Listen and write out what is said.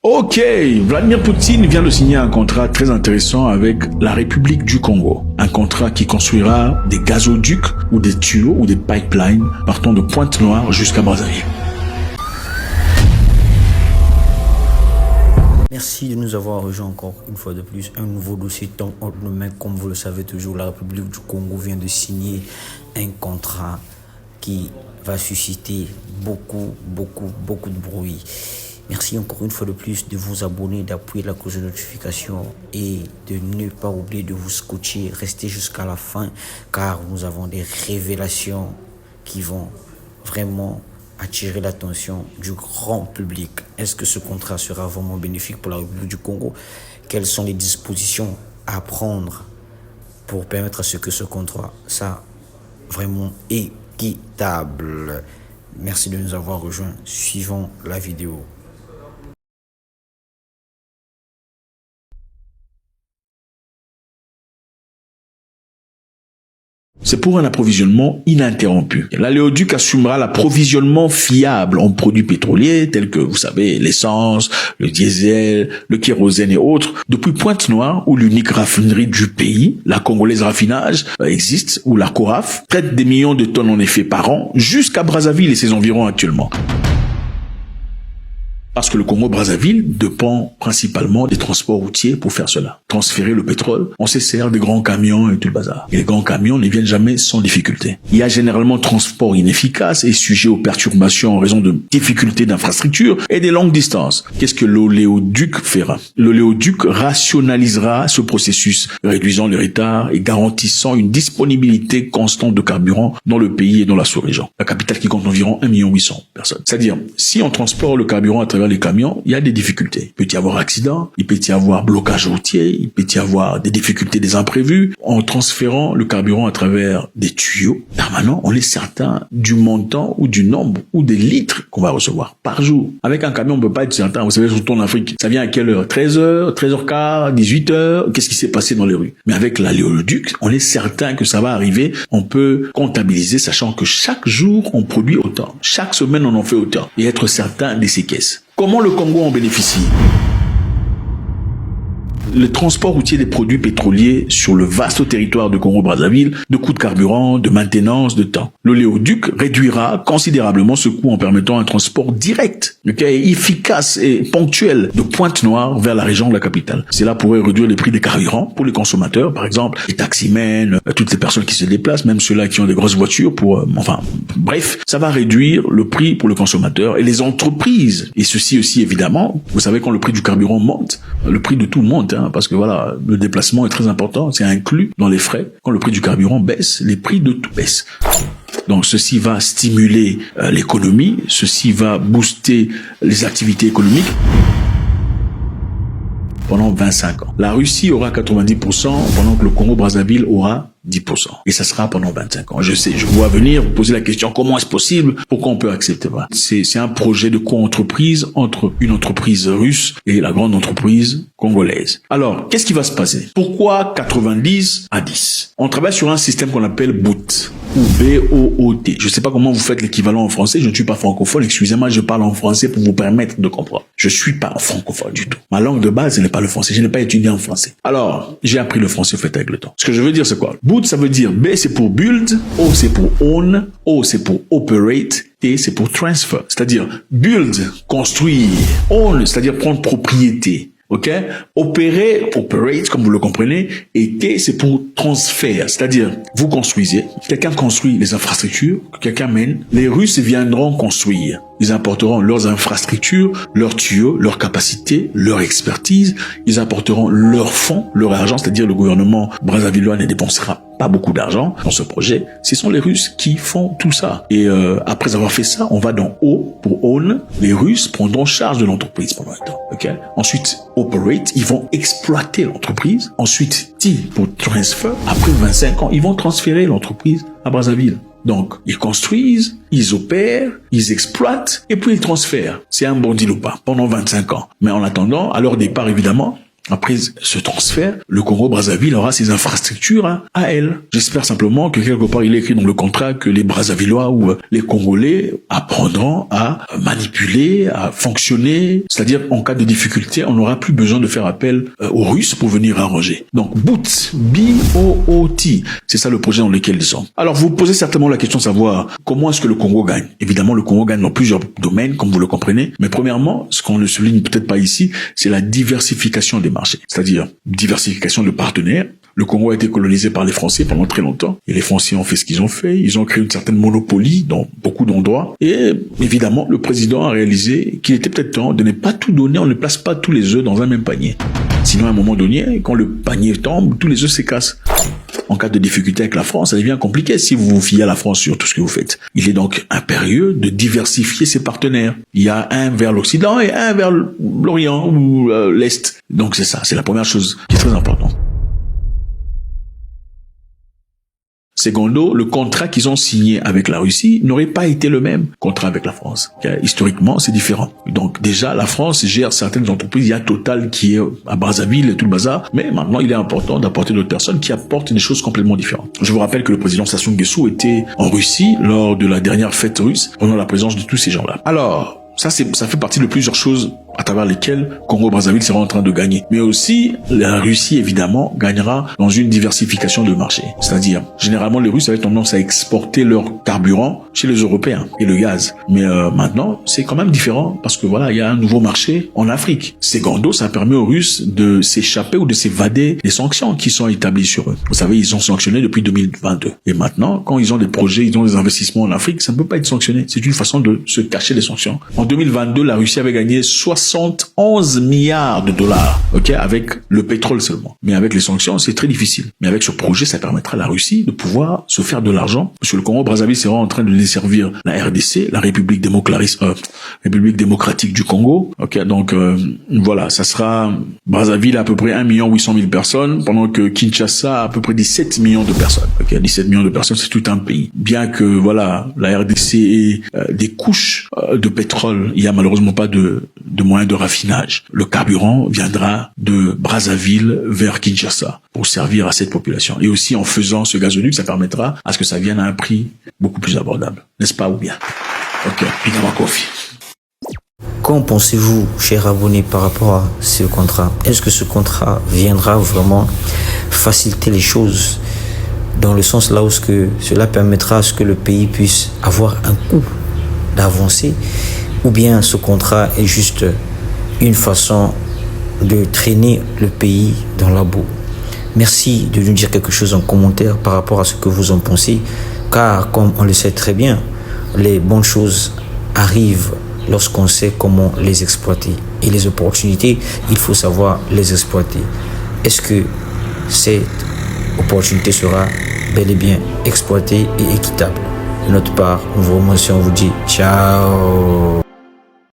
Ok, Vladimir Poutine vient de signer un contrat très intéressant avec la République du Congo. Un contrat qui construira des gazoducs ou des tuyaux ou des pipelines partant de Pointe-Noire jusqu'à Brazzaville. Merci de nous avoir rejoints encore une fois de plus. Un nouveau dossier tombe entre nos mains. Comme vous le savez toujours, la République du Congo vient de signer un contrat qui va susciter beaucoup de bruit. Merci encore une fois de plus de vous abonner, d'appuyer la cloche de notification et de ne pas oublier de vous scotcher. Restez jusqu'à la fin car nous avons des révélations qui vont vraiment attirer l'attention du grand public. Est-ce que ce contrat sera vraiment bénéfique pour la République du Congo? Quelles sont les dispositions à prendre pour permettre à ce que ce contrat soit vraiment équitable? Merci de nous avoir rejoints. Suivons la vidéo. C'est pour un approvisionnement ininterrompu. L'Aléoduc assumera l'approvisionnement fiable en produits pétroliers tels que, vous savez, l'essence, le diesel, le kérosène et autres, depuis Pointe-Noire, où l'unique raffinerie du pays, la Congolaise Raffinage, existe, où la CORAF traite des millions de tonnes en effet par an, jusqu'à Brazzaville et ses environs actuellement. Parce que le Congo-Brazzaville dépend principalement des transports routiers pour faire cela. Transférer le pétrole, on se sert des grands camions et tout le bazar. Et les grands camions ne viennent jamais sans difficulté. Il y a généralement transport inefficace et sujet aux perturbations en raison de difficultés d'infrastructure et des longues distances. Qu'est-ce que l'oléoduc fera? L'oléoduc rationalisera ce processus, réduisant les retards et garantissant une disponibilité constante de carburant dans le pays et dans la sous-région. La capitale qui compte environ 1 800 000 personnes. C'est-à-dire, si on transporte le carburant à travers les camions, il y a des difficultés. Il peut y avoir accident, il peut y avoir blocage routier, il peut y avoir des difficultés, des imprévus. En transférant le carburant à travers des tuyaux permanents, on est certain du montant ou du nombre ou des litres qu'on va recevoir par jour. Avec un camion, on peut pas être certain. Vous savez, surtout en Afrique, ça vient à quelle heure? 13h, 13h15, 18h? Qu'est-ce qui s'est passé dans les rues? Mais avec l'Aléoduc, on est certain que ça va arriver. On peut comptabiliser, sachant que chaque jour, on produit autant. Chaque semaine, on en fait autant. Et être certain de ces caisses. Comment le Congo en bénéficie? Le transport routier des produits pétroliers sur le vaste territoire de Congo-Brazzaville, de coûts de carburant, de maintenance, de temps. L'oléoduc réduira considérablement ce coût en permettant un transport direct, efficace et ponctuel de Pointe-Noire vers la région de la capitale. Cela pourrait réduire les prix des carburants pour les consommateurs, par exemple les taximens, toutes les personnes qui se déplacent, même ceux-là qui ont des grosses voitures bref, ça va réduire le prix pour le consommateur et les entreprises. Et ceci aussi, évidemment, vous savez, quand le prix du carburant monte, le prix de tout le monde, parce que voilà, le déplacement est très important, c'est inclus dans les frais. Quand le prix du carburant baisse, les prix de tout baissent. Donc ceci va stimuler l'économie, ceci va booster les activités économiques pendant 25 ans. La Russie aura 90% pendant que le Congo-Brazzaville aura 10%. Et ça sera pendant 25 ans. Je sais, je vois venir vous poser la question, comment est-ce possible? Pourquoi on peut accepter ça? C'est un projet de co-entreprise entre une entreprise russe et la grande entreprise congolaise. Alors, qu'est-ce qui va se passer? Pourquoi 90 à 10? On travaille sur un système qu'on appelle BOOT, ou B-O-O-T. Je ne sais pas comment vous faites l'équivalent en français, je ne suis pas francophone, excusez-moi, je parle en français pour vous permettre de comprendre. Je suis pas francophone du tout. Ma langue de base, ce n'est pas le français, je n'ai pas étudié en français. Alors, j'ai appris le français fait avec le temps. Ce que je veux dire, c'est quoi? Boot, ça veut dire B, c'est pour build, O, c'est pour own, O, c'est pour operate, T, c'est pour transfer. C'est-à-dire build, construire, own, c'est-à-dire prendre propriété. Ok? Opérer, operate, comme vous le comprenez, et T, c'est pour transfert. C'est-à-dire, vous construisez, quelqu'un construit les infrastructures, quelqu'un mène, les Russes viendront construire. Ils apporteront leurs infrastructures, leurs tuyaux, leurs capacités, leur expertise. Ils apporteront leurs fonds, leur argent, c'est-à-dire le gouvernement brazzavillois ne dépensera pas beaucoup d'argent dans ce projet. Ce sont les Russes qui font tout ça. Et après avoir fait ça, on va dans O pour own. Les Russes prendront charge de l'entreprise pendant un temps. Okay? Ensuite, operate, ils vont exploiter l'entreprise. Ensuite, T pour transfer. Après 25 ans, ils vont transférer l'entreprise à Brazzaville. Donc, ils construisent, ils opèrent, ils exploitent et puis ils transfèrent. C'est un bon deal ou pas pendant 25 ans. Mais en attendant, à leur départ, évidemment, après ce transfert, le Congo-Brazzaville aura ses infrastructures à elle. J'espère simplement que quelque part il est écrit dans le contrat que les Brazzavillois ou les Congolais apprendront à manipuler, à fonctionner. C'est-à-dire, en cas de difficulté, on n'aura plus besoin de faire appel aux Russes pour venir arranger. Donc, BOOT, B-O-O-T, c'est ça le projet dans lequel ils sont. Alors, vous posez certainement la question de savoir comment est-ce que le Congo gagne. Évidemment, le Congo gagne dans plusieurs domaines, comme vous le comprenez. Mais premièrement, ce qu'on ne souligne peut-être pas ici, c'est la diversification des marchés. C'est-à-dire, diversification de partenaires. Le Congo a été colonisé par les Français pendant très longtemps. Et les Français ont fait ce qu'ils ont fait. Ils ont créé une certaine monopolie dans beaucoup d'endroits. Et évidemment, le président a réalisé qu'il était peut-être temps de ne pas tout donner. On ne place pas tous les œufs dans un même panier. Sinon, à un moment donné, quand le panier tombe, tous les œufs se cassent. En cas de difficulté avec la France, ça devient compliqué si vous vous fiez à la France sur tout ce que vous faites. Il est donc impérieux de diversifier ses partenaires. Il y a un vers l'Occident et un vers l'Orient ou l'Est. Donc c'est ça, c'est la première chose qui est très importante. Secondo, le contrat qu'ils ont signé avec la Russie n'aurait pas été le même contrat avec la France. Historiquement, c'est différent. Donc déjà, la France gère certaines entreprises. Il y a Total qui est à Brazzaville et tout le bazar. Mais maintenant, il est important d'apporter d'autres personnes qui apportent des choses complètement différentes. Je vous rappelle que le président Sassou Nguesso était en Russie lors de la dernière fête russe, pendant la présence de tous ces gens-là. Alors, ça fait partie de plusieurs choses à travers lesquelles Congo-Brazzaville sera en train de gagner. Mais aussi, la Russie, évidemment, gagnera dans une diversification de marché. C'est-à-dire, généralement, les Russes avaient tendance à exporter leur carburant chez les Européens et le gaz. Mais maintenant, c'est quand même différent parce que voilà, il y a un nouveau marché en Afrique. Secondo, ça permet aux Russes de s'échapper ou de s'évader des sanctions qui sont établies sur eux. Vous savez, ils sont sanctionnés depuis 2022. Et maintenant, quand ils ont des projets, ils ont des investissements en Afrique, ça ne peut pas être sanctionné. C'est une façon de se cacher des sanctions. En 2022, la Russie avait gagné 71 milliards de dollars, ok, avec le pétrole seulement. Mais avec les sanctions, c'est très difficile. Mais avec ce projet, ça permettra à la Russie de pouvoir se faire de l'argent. Parce que le Congo-Brazzaville sera en train de desservir la RDC, la République démocratique du Congo. Ok, donc voilà, ça sera Brazzaville à peu près 1 800 000 personnes, pendant que Kinshasa a à peu près 17 millions de personnes. Ok, 17 millions de personnes, c'est tout un pays. Bien que voilà, la RDC ait des couches de pétrole, il y a malheureusement pas de moyens de raffinage. Le carburant viendra de Brazzaville vers Kinshasa pour servir à cette population. Et aussi en faisant ce gazoduc, ça permettra à ce que ça vienne à un prix beaucoup plus abordable. N'est-ce pas ou bien? Ok, Pinama Kofi. Qu'en pensez-vous, chers abonnés, par rapport à ce contrat? Est-ce que ce contrat viendra vraiment faciliter les choses dans le sens là où cela permettra à ce que le pays puisse avoir un coup d'avancer? Ou bien ce contrat est juste une façon de traîner le pays dans la boue? Merci de nous dire quelque chose en commentaire par rapport à ce que vous en pensez, car comme on le sait très bien, les bonnes choses arrivent lorsqu'on sait comment les exploiter. Et les opportunités, il faut savoir les exploiter. Est-ce que cette opportunité sera bel et bien exploitée et équitable? De notre part, on vous remercie, on vous dit ciao.